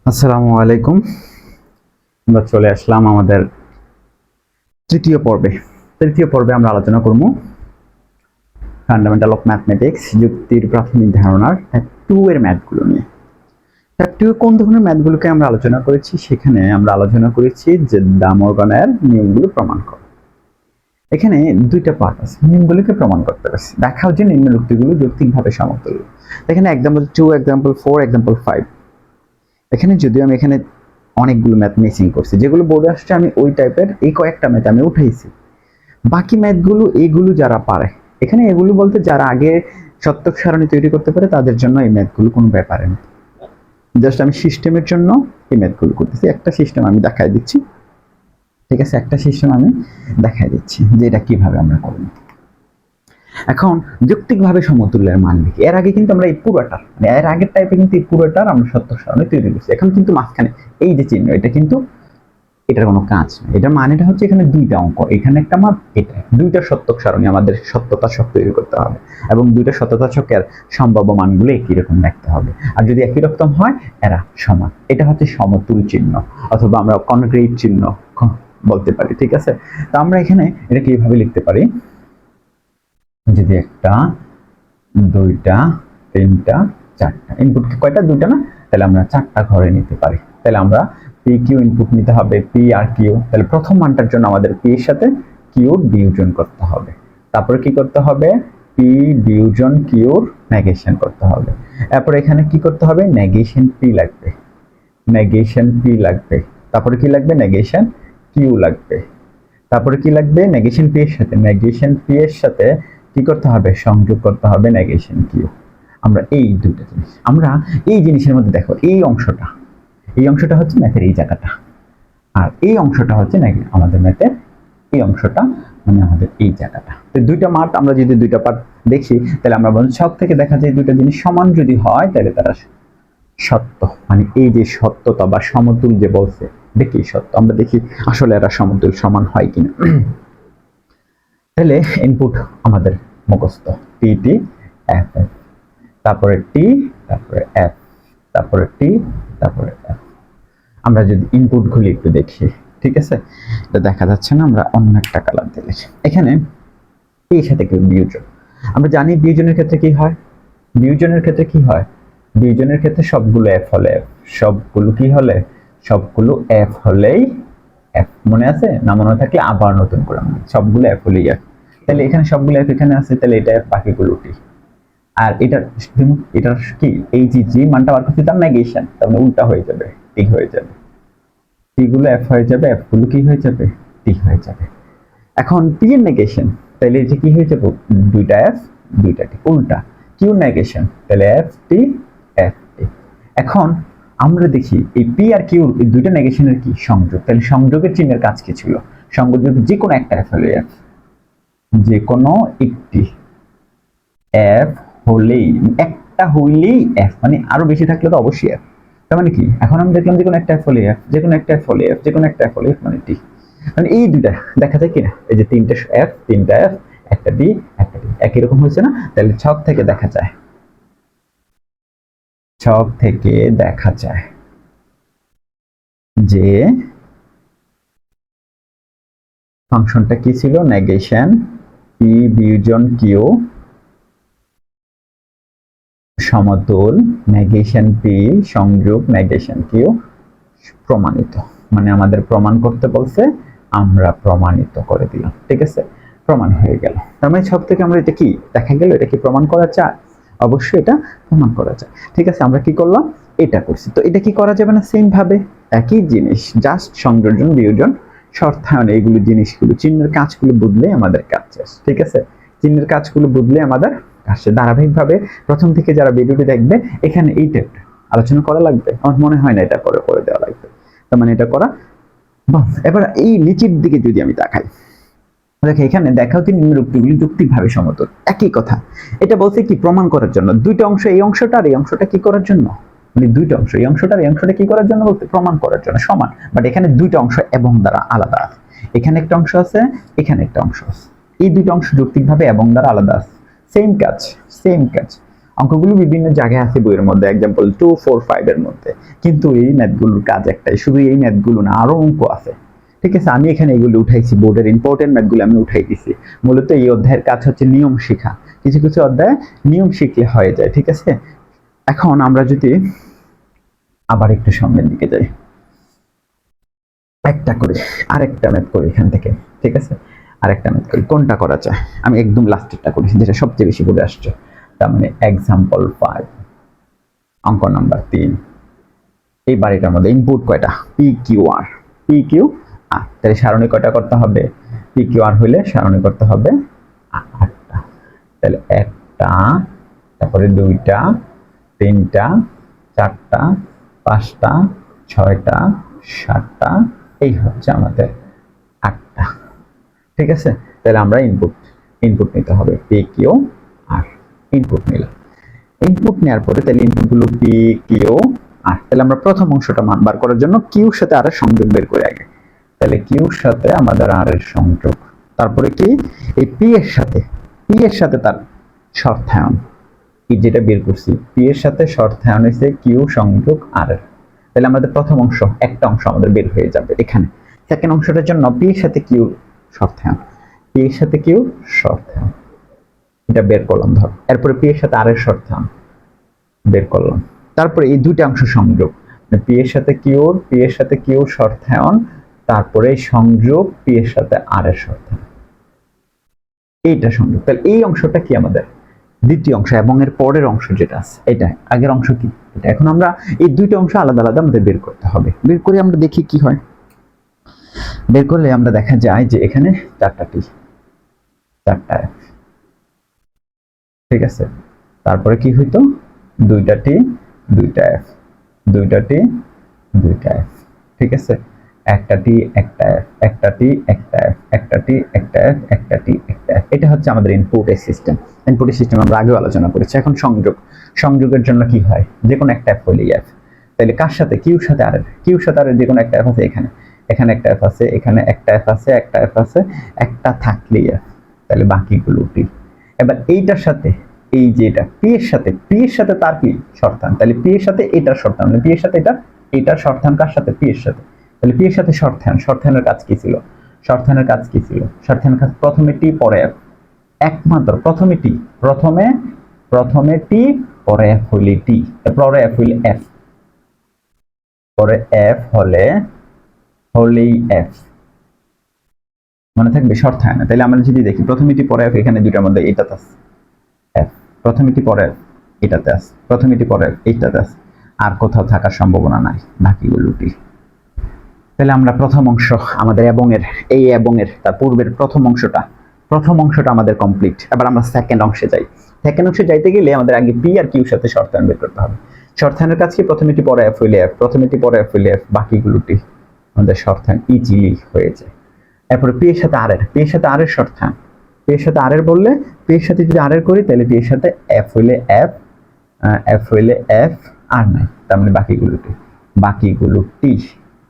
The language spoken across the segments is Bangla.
আসসালামু আলাইকুম। আমরা চলে আসলাম আমাদের তৃতীয় পর্বে আমরা আলোচনা করব ফান্ডামেন্টাল অফ ম্যাথমেটিক্স, যুক্তির প্রাথমিক ধারণার টাইপ 2 এর ম্যাথগুলো নিয়ে। টাইপ 2 কোন ধরনের ম্যাথগুলোকে আমরা আলোচনা করেছি? সেখানে আমরা আলোচনা করেছি যে ডা মর্গানের নিয়মগুলো প্রমাণ করা। এখানে দুইটা পার্ট আছে, নিয়মগুলোকে প্রমাণ করতে হবে। দেখাও যে নিম্নোক্তগুলো যৌক্তিকভাবে সমতুল্য। এখানে এক্সাম্পল 2, এক্সাম্পল 4, এক্সাম্পল 5। এখানে যদিও আমি এখানে অনেকগুলো ম্যাথ মিসিং করছি, যেগুলো বোর্ডে আসছে আমি ওই টাইপের এই কয়েকটা ম্যাথ আমি উঠাইছি। বাকি ম্যাথগুলো এইগুলো যারা পারে, এখানে এগুলো বলতে যারা আগে সত্যক সারণী তৈরি করতে পারে তাদের জন্য এই ম্যাথগুলো কোনো ব্যাপারে না। জাস্ট আমি সিস্টেমের জন্য এই ম্যাথগুলো করতেছি। একটা সিস্টেম আমি দেখাই দিচ্ছি, ঠিক আছে? একটা সিস্টেম আমি দেখাই দিচ্ছি যে এটা কিভাবে আমরা করব। এখন যৌক্তিকভাবে সমতুল্যের মান লিখি। এর আগে কিন্তু আমরা এই পুরোটা, মানে এর আগের টাইপে কিন্তু এই পুরোটার আমরা সত্যক সারণী তৈরি করছি। এখন কিন্তু মাঝখানে এই যে চিহ্ন, এটা কিন্তু এটার কোনো কাজ নেই। এটা মানেটা হচ্ছে এখানে দুইটা অঙ্ক, এখানে একটা মান, এটা দুইটা সত্যক সারণী আমাদের সত্যতা ছক তৈরি করতে হবে এবং দুইটা সত্যতা ছকের সম্ভাব্য মানগুলো একই রকম দেখতে হবে। আর যদি একই রকম হয় এরা সমান, এটা হচ্ছে সমতুল চিহ্ন অথবা আমরা কনগ্রেট চিহ্ন বলতে পারি, ঠিক আছে? তো আমরা এখানে এটা কিভাবে লিখতে পারি? যদি একটা, দুইটা, তিনটা, চারটা ইনপুট, কয়টা? দুইটা না, তাহলে আমরা চারটা ঘরে নিতে পারি। তাহলে আমরা পি কিউ ইনপুট নিতে হবে, পি আর কিউ। তাহলে প্রথম মানটার জন্য আমাদের পি এর সাথে কিউ ডিভিশন করতে হবে। তারপরে কি করতে হবে? পি ডিভিশন কিউর নেগেশন করতে হবে। এরপর এখানে কি করতে হবে? নেগেশন পি লাগবে, নেগেশন পি লাগবে। তারপরে কি লাগবে? নেগেশন কিউ লাগবে। তারপরে কি লাগবে? নেগেশন পি এর সাথে, নেগেশন পি এর সাথে কি করতে হবে? সংযোগ করতে হবে নেগেশন কিউ। আমরা এই দুটো জিনিস, আমরা এই জিনিসের মধ্যে দেখো, এই অংশটা হচ্ছে ম্যাথের এই জায়গাটা, আর এই অংশটা হচ্ছে নাকি আমাদের ম্যাথের এই অংশটা, মানে আমাদের এই জায়গাটা। তো দুইটা মাঠ আমরা যদি দুইটা পার্ট দেখি, তাহলে আমরা বলছি সব থেকে দেখা যায় দুইটা জিনিস সমান যদি হয় তাহলে তারা সত্য, মানে এই যে সত্যতা বা সমতুল যে বলছে দেখি সত্য। আমরা দেখি আসলে এরা সমতুল সমান হয় কিনা। তাহলে ইনপুট আমাদের মুখস্থ টি টি এফ এফ, তারপরে টি, তারপরে এফ, তারপরে টি, তারপরে এফ। আমরা যদি ইনপুট গুলি একটু দেখি, ঠিক আছে? এটা দেখা যাচ্ছে না, আমরা অন্য একটা কালার দিয়ে লিখি। এখানে এর সাথে কি বিয়োজন, আমরা জানি বিয়োজনের ক্ষেত্রে কি হয়? বিয়োজনের ক্ষেত্রে কি হয়? বিয়োজনের ক্ষেত্রে সবগুলো এফ হলে এফ, সবগুলো কি হলে? সবগুলো এফ হলেই এফ। মনে আছে না? মনে থাকলে আবার নতুন করে সবগুলো এফ হলেই এফ। তাহলে এখানে সবগুলো এফ এখানে আছে, তাহলে এটা এফ, বাকিগুলো টি। আর এটার কি এই যে মানটা বার করছি তার নেগেশন, তার মানে উল্টা হয়ে যাবে, টি হয়ে যাবে। টি গুলো এফ হয়ে যাবে, এফ গুলো কি হয়ে যাবে? টি হয়ে যাবে। এখন পি এর নেগেশন, তাহলে এই যে কি হয়ে যাবে? দুইটা এফ, দুইটা টি, উল্টা। কিউ নেগেশন, তাহলে এফ টি, এফ টি। এখন আমরা দেখি এই পি আর কিউ এই দুইটা নেগেশনের কি সংযোগ, তাহলে সংযোগের চিহ্নের কাজ কি ছিল? সংযোগ যে কোনো একটা এফ হলে এফ, যে কোনো একটি এফ হলেই, একটা হইলেই এফ, মানে আরো বেশি থাকলে তো অবশ্যই এফ। তার মানে কি? এখন আমি দেখলাম যে কোনো একটা এফ হলে এফ, যে কোনো একটা এফ হলে এফ, যে কোনো একটা এফ হলে এফ মানে টি। মানে এই দুইটা দেখা যায় কিনা? এই যে তিনটা এফ, তিনটা এফ, একটা ডি, একটা ডি, একই রকম হয়েছে না? তাহলে ছক থেকে দেখা যায়, ছক থেকে দেখা যায় যে ফাংশনটা কি ছিল? নেগেশন পি বিয়োজন কিউ সমতুল নেগেশন পি সংযোগ নেগেশন কিউ প্রমাণিত। মানে আমাদের প্রমাণ করতে বলছে, আমরা প্রমাণিত করে দিলাম, ঠিক আছে? প্রমাণ হয়ে গেল। তার মানে ছক থেকে আমরা এটা কি দেখা গেল? এটা কি প্রমাণ করা যায়? অবশ্যই এটা প্রমাণ করা যায়, ঠিক আছে? আমরা কি করলাম? এটা করছি। তো এটা কি করা যাবে না? সেম ভাবে একই জিনিস, জাস্ট সংযোজন বিয়োজন শর্তায়ন, এইগুলো জিনিসগুলো চিহ্নের কাজগুলো বদলে আমাদের কাজ শেষ, ঠিক আছে? চিহ্নের কাজগুলো বদলে আমাদের কাছে ধারাবাহিকভাবে প্রথম থেকে যারা ভিডিওটি দেখবে, এখানে এই টাইপটা আলোচনা করা লাগবে। আমার মনে হয় না এটা করে দেওয়া লাগবে। তার মানে এটা করা। এবার এই নিচের দিকে যদি আমি তাকাই, দেখো এখানে দেখাও তিনি নিম্নোক্তগুলি যৌক্তিকভাবে সমতুল, একই কথা। এটা বলছে কি? প্রমাণ করার জন্য। দুইটা অংশ, এই অংশটা আর এই অংশটা কি করার জন্য? মানে দুইটা অংশ, এই অংশটা আর এই অংশটা কি করার জন্য বলতে? প্রমাণ করার জন্য সমান। বাট এখানে দুইটা অংশ এবং দ্বারা আলাদা আছে। এখানে একটা অংশ আছে, এখানে একটা অংশ আছে। এই দুইটা অংশ যৌক্তিকভাবে এবং দ্বারা আলাদা আছে। সেম কাজ, সেম কাজ। অঙ্কগুলো বিভিন্ন জায়গায় আছে বইয়ের মধ্যে, এক্সাম্পল 2, 4, 5 এর মধ্যে, কিন্তু এই ম্যাথগুলোর কাজ একটাই, শুধু এই ম্যাথগুলো না, আরো অঙ্ক আছে। ঠিক আছে, আমি এখানে এগুলো উঠাইছি, বোর্ডের ইম্পর্টেন্ট ম্যাথগুলো আমি উঠাই দিছি। মূলত এই অধ্যায়ের কাজ হচ্ছে নিয়ম শেখা, কিছু কিছু অধ্যায়ে নিয়ম শিখলে হয়ে যায়। ঠিক আছে, এখন আমরা যদি আবার একটু সামনের দিকে যাই, একটা করে আরেকটা ম্যাথ করি এখান থেকে। ঠিক আছে, আরেকটা ম্যাথ করি, কোনটা করা যায়? আমি একদম লাস্টেরটা করি, যেটা সবচেয়ে বেশি পড়ে আসছে। তার মানে এক্সাম্পল 5, অঙ্ক নাম্বার 3। এইবার এটার মধ্যে ইনপুট কয়টা? P Q R, P Q R, তাহলে সারণী কয়টা করতে হবে? পি কিউ আর হইলে সারণী করতে হবে 8টা। তাহলে 1টা, তারপরে 2টা, 3টা, 4টা, 5টা, 6টা, 7টা, এই হচ্ছে আমাদের 8টা। ঠিক আছে, তাহলে আমরা ইনপুট নিতে হবে পি কিউ আর, ইনপুট নিলাম। ইনপুট নেওয়ার পরে তাহলে ইনপুটগুলো পি কিউ আর, তাহলে আমরা প্রথম অংশটা মান বার করার জন্য কিউর সাথে আর এর সংযোগ বের করে আগে। তাহলে কিউর সাথে আমাদের আর এর সংযোগ, তারপরে কি এই পি এর সাথে তার শর্তায়ন, কি যেটা বের করছি, পি এর সাথে শর্তায়ন হইছে কিউ সংযোগ আর এর। তাহলে আমাদের প্রথম অংশ, একটা অংশ আমাদের বের হয়ে যাবে এখানে। সেকেন্ড অংশটার জন্য পি এর সাথে কিউ শর্তায়ন, পি এর সাথে কিউ শর্তায়ন, এটা বের করলাম ধর। এরপরে পি এর সাথে আর এর শর্তায়ন বের করলাম। তারপরে এই দুইটা অংশ সংযোগ, পি এর সাথে কিউর, পি এর সাথে কিউ শর্তায়ন, তারপরে সংযোগ পি এর সাথে আর এর শর্তায়ন, এইটা সংযোগ। তাহলে এই অংশটা কি আমাদের দ্বিতীয় অংশ, এবং এর পরের অংশ যেটা আছে এটা আগের অংশ কি এটা। এখন আমরা এই দুইটা অংশ আলাদা আলাদা আমাদের বের করতে হবে। বের করে আমরা দেখি কি হয়। বের করলে আমরা দেখা যায় যে এখানে 4টা টি, 4টা এফ। ঠিক আছে, তারপরে কি হইতো? 2টা টি, 2টা এফ, 2টা টি, 2টা এফ। ঠিক আছে, একটা টি, একটা এফ, একটা টি, একটা এফ, একটা টি, একটা এফ, একটা টি, একটা এফ। এটা হচ্ছে আমাদের ইনপুটের সিস্টেম। ইনপুটের সিস্টেম আমরা আগেও আলোচনা করেছি। এখন সংযোগের জন্য কি হয়? যে কোনো একটা এফ হইলেই এফ। তাহলে কার সাথে? কিউর সাথে আর এর, কিউর সাথে আর এর যে কোনো একটা এফ আছে এখানে, এখানে একটা এফ আছে, এখানে একটা এফ আছে, একটা এফ আছে, একটা থাকলেই এফ, তাহলে বাকিগুলো টি। এবার এইটার সাথে এই যে এটা পি এর সাথে তার কি শর্তায়ন, তাহলে পি এর সাথে এটার শর্তায়ন, মানে পি এর সাথে এটার শর্তায়ন কার সাথে? পি এর সাথে। তাহলে পি এর সাথে শর্তায়নের কাজ কি ছিল? শর্তায়নের কাজ প্রথমে টি পরে এফ, একমাত্র প্রথমে টি, প্রথমে টি, পরে এফ হইলে টি, পরে এফ হইলে এফ, পরে এফ হলেই এফ, মনে থাকবে শর্তায়ন। তাহলে আমরা যদি দেখি প্রথমে টি পরে এফ, এখানে দুইটার মধ্যে এটাতে আছে এফ, প্রথমে টি পরে এফ এটাতে আছে, প্রথমে টি পরে এফ এইটাতে আছে, আর কোথাও থাকার সম্ভাবনা নাই, বাকিগুলো টি। তাহলে আমরা প্রথম অংশ আমাদের এবং এর তার পূর্বের প্রথম অংশটা আমাদের কমপ্লিট। এবার আমরা সেকেন্ড অংশে যাই। সেকেন্ড অংশে যাইতে গেলে আমাদের আগে পি আর কিউর সাথে শর্তায়ন বের করতে হবে। শর্তায়নের কাজ কি? প্রথমে টি পরে এফ হইলে এফ, প্রথমে টি পরে এফ হইলে এফ, বাকিগুলো টি, আমাদের শর্তায়ন ইজিলি হয়ে যায়। এরপরে পি এর সাথে আর এর, পি এর সাথে আর এর শর্তায়ন, পি এর সাথে আর এর বললে, পি এর সাথে যদি আর এর করি তাহলে পি এর সাথে এফ হইলে এফ, এফ হইলে এফ, আর নাই, তার মানে বাকিগুলো টি,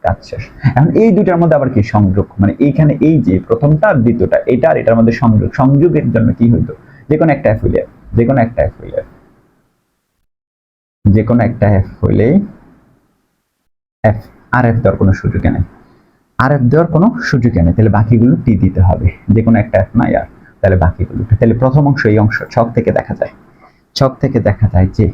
কাজ শেষ। এখন এই দুইটার মধ্যে আবার কি সংযোগ, মানে এইখানে এই যে প্রথমটা আর দ্বিতীয়টা, এটা আর এটার মধ্যে সংযোগের জন্য কি হইতো? যে কোনো একটা এফ হইলে, যে কোনো একটা এফ হইলে এফ, আর এফ দেওয়ার কোনো সুযোগে নেই, তাহলে বাকিগুলো টি দিতে হবে। যে কোনো একটা এফ নাই আর, তাহলে বাকিগুলো। তাহলে প্রথম অংশ, এই অংশ ছক থেকে দেখা যায় যে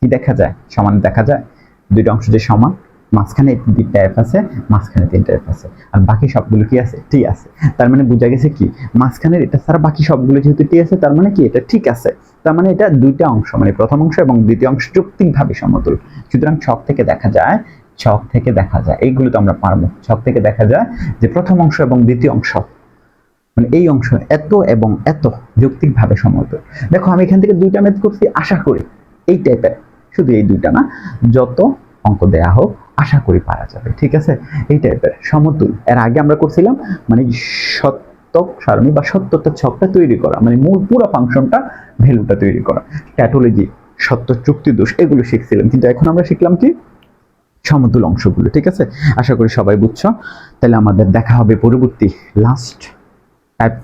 কি দেখা যায়? সমান দেখা যায়, দুইটা অংশ যে সমান, মাঝখানে দুইটা এফ আছে, মাঝখানে 3টা এফ আছে, আর বাকি সবগুলো কি আছে? টি আছে। তার মানে বোঝা গেছে কি, মাঝখানের এটা ছাড়া বাকি সবগুলো যেহেতু টি আছে, তার মানে কি এটা ঠিক আছে। তার মানে এটা দুইটা অংশ, মানে প্রথম অংশ এবং দ্বিতীয় অংশ যৌক্তিকভাবে সমতুল। সুতরাং ছক থেকে দেখা যায়, এইগুলো তো আমরা পারবো। ছক থেকে দেখা যায় যে প্রথম অংশ এবং দ্বিতীয় অংশ, মানে এই অংশ এত এবং এত যৌক্তিকভাবে সমতুল। দেখো আমি এখান থেকে দুইটা ম্যাথ করছি, আশা করি এই টাইপের, শুধু এই দুইটা না, যত অঙ্ক দেয়া হোক আশা করি পারা যাবে। ঠিক আছে, এই টাইপের সমতুল। এর আগে আমরা করছিলাম মানে সত্যক সারণী বা সত্যতা ছকটা তৈরি করা, মানে মূল পুরো ফাংশনটা ভ্যালুটা তৈরি করা, ট্যাটোলজি, সত্য যুক্তি দোষ, এগুলো শিখছিলাম। কিন্তু এখন আমরা শিখলাম কি? সমতুল অংশগুলো। ঠিক আছে, আশা করি সবাই বুঝছো। তাহলে আমাদের দেখা হবে পরবর্তী লাস্ট টাইপ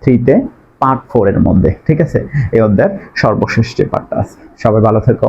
3 তে। পার্ট 4 এর মধ্যে, ঠিক আছে? এই অধ্যায়ের সর্বশেষ যে পার্টটা আছে। সবাই ভালো থেকো।